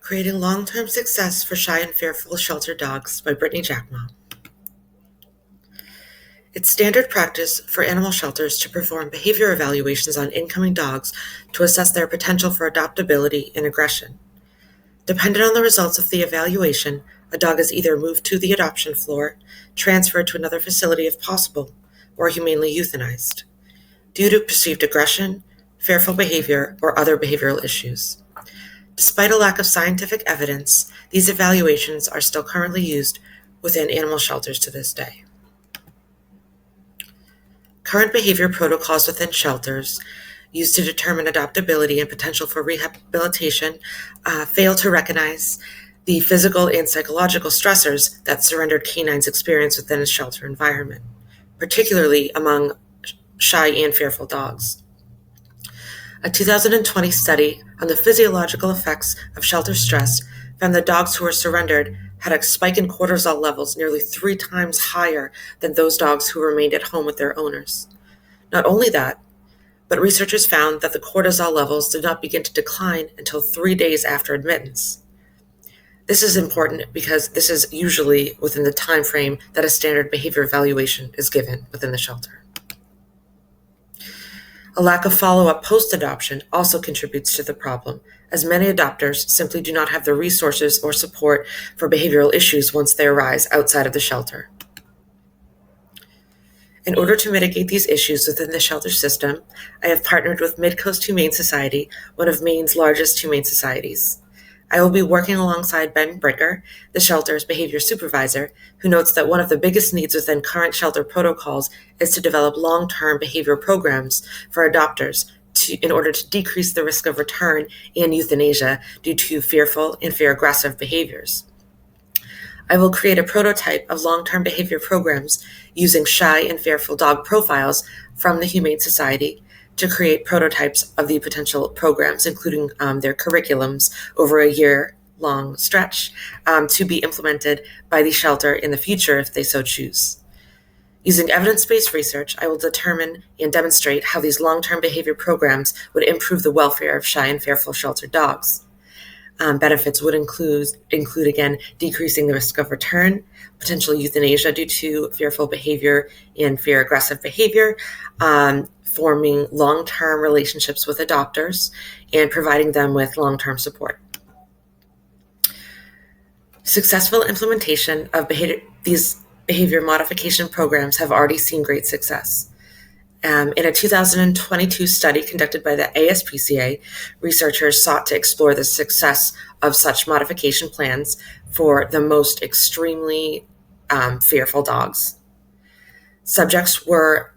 Creating Long-Term Success for Shy and Fearful Shelter Dogs by Brittany Jackma. It's standard practice for animal shelters to perform behavior evaluations on incoming dogs to assess their potential for adaptability and aggression. Depending on the results of the evaluation, a dog is either moved to the adoption floor, transferred to another facility if possible, or humanely euthanized, due to perceived aggression, fearful behavior, or other behavioral issues. Despite a lack of scientific evidence, these evaluations are still currently used within animal shelters to this day. Current behavior protocols within shelters used to determine adaptability and potential for rehabilitation fail to recognize the physical and psychological stressors that surrendered canines experience within a shelter environment, particularly among shy and fearful dogs. A 2020 study on the physiological effects of shelter stress found that dogs who were surrendered had a spike in cortisol levels nearly 3 times higher than those dogs who remained at home with their owners. Not only that, but researchers found that the cortisol levels did not begin to decline until 3 days after admittance. This is important because this is usually within the time frame that a standard behavior evaluation is given within the shelter. A lack of follow-up post-adoption also contributes to the problem, as many adopters simply do not have the resources or support for behavioral issues once they arise outside of the shelter. In order to mitigate these issues within the shelter system, I have partnered with Midcoast Humane Society, one of Maine's largest humane societies. I will be working alongside Ben Bricker, the shelter's behavior supervisor, who notes that one of the biggest needs within current shelter protocols is to develop long-term behavioral programs for adopters in order to decrease the risk of return and euthanasia due to fearful and fear-aggressive behaviors. I will create a prototype of long-term behavior programs using shy and fearful dog profiles from the Humane Society to create prototypes of the potential programs, including their curriculums over a year-long stretch to be implemented by the shelter in the future if they so choose. Using evidence-based research, I will determine and demonstrate how these long-term behavior programs would improve the welfare of shy and fearful shelter dogs. Benefits would include again, decreasing the risk of return, potential euthanasia due to fearful behavior and fear-aggressive behavior, forming long-term relationships with adopters, and providing them with long-term support. Successful implementation of these behavior modification programs have already seen great success. In a 2022 study conducted by the ASPCA, researchers sought to explore the success of such modification plans for the most extremely fearful dogs. Subjects were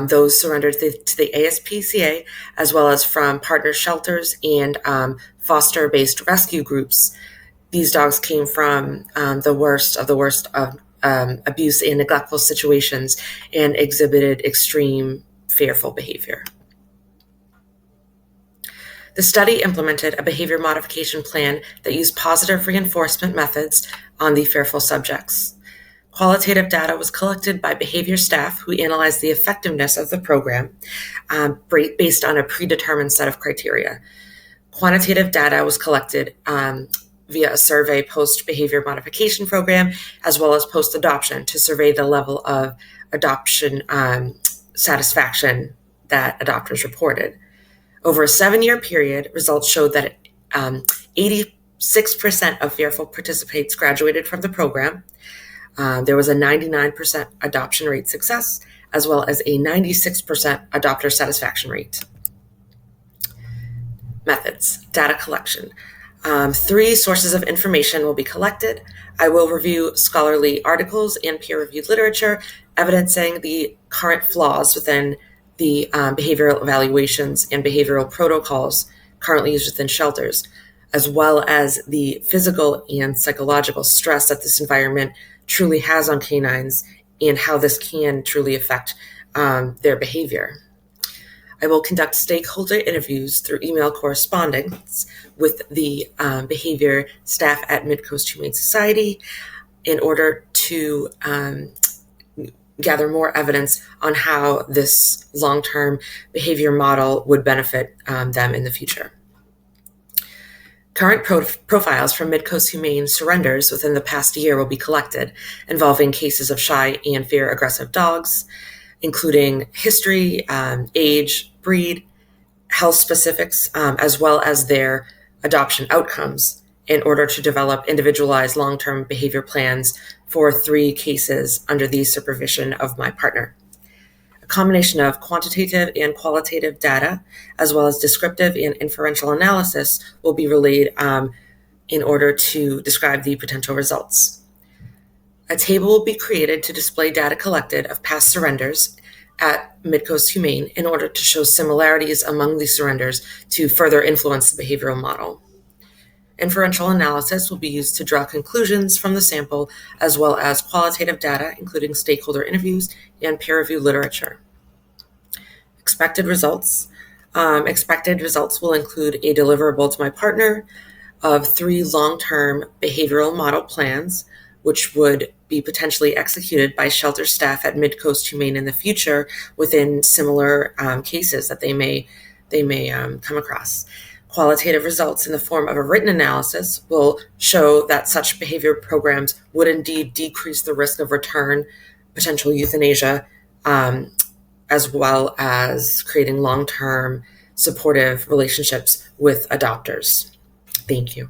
those surrendered to the ASPCA, as well as from partner shelters and foster-based rescue groups. These dogs came from the worst of abuse and neglectful situations and exhibited extreme fearful behavior. The study implemented a behavior modification plan that used positive reinforcement methods on the fearful subjects. Qualitative data was collected by behavior staff who analyzed the effectiveness of the program based on a predetermined set of criteria. Quantitative data was collected via a survey post-behavior modification program, as well as post-adoption to survey the level of adoption satisfaction that adopters reported. Over a 7-year period, results showed that 86% of fearful participants graduated from the program. There was a 99% adoption rate success, as well as a 96% adopter satisfaction rate. Methods: data collection. 3 sources of information will be collected. I will review scholarly articles and peer-reviewed literature evidencing the current flaws within the behavioral evaluations and behavioral protocols currently used within shelters, as well as the physical and psychological stress that this environment truly has on canines and how this can truly affect their behavior. I will conduct stakeholder interviews through email correspondence with the behavior staff at Midcoast Humane Society in order to gather more evidence on how this long-term behavior model would benefit them in the future. Current profiles from Midcoast Humane surrenders within the past year will be collected, involving cases of shy and fear-aggressive dogs, including history, age, breed, health specifics, as well as their adoption outcomes, in order to develop individualized long-term behavior plans for 3 cases under the supervision of my partner. A combination of quantitative and qualitative data, as well as descriptive and inferential analysis, will be relayed in order to describe the potential results. A table will be created to display data collected of past surrenders at Midcoast Humane in order to show similarities among these surrenders to further influence the behavioral model. Inferential analysis will be used to draw conclusions from the sample, as well as qualitative data, including stakeholder interviews and peer-reviewed literature. Expected results. Expected results will include a deliverable to my partner of 3 long-term behavioral model plans, which would be potentially executed by shelter staff at Midcoast Humane in the future within similar cases that they may come across. Qualitative results in the form of a written analysis will show that such behavior programs would indeed decrease the risk of return, potential euthanasia, as well as creating long-term supportive relationships with adopters. Thank you.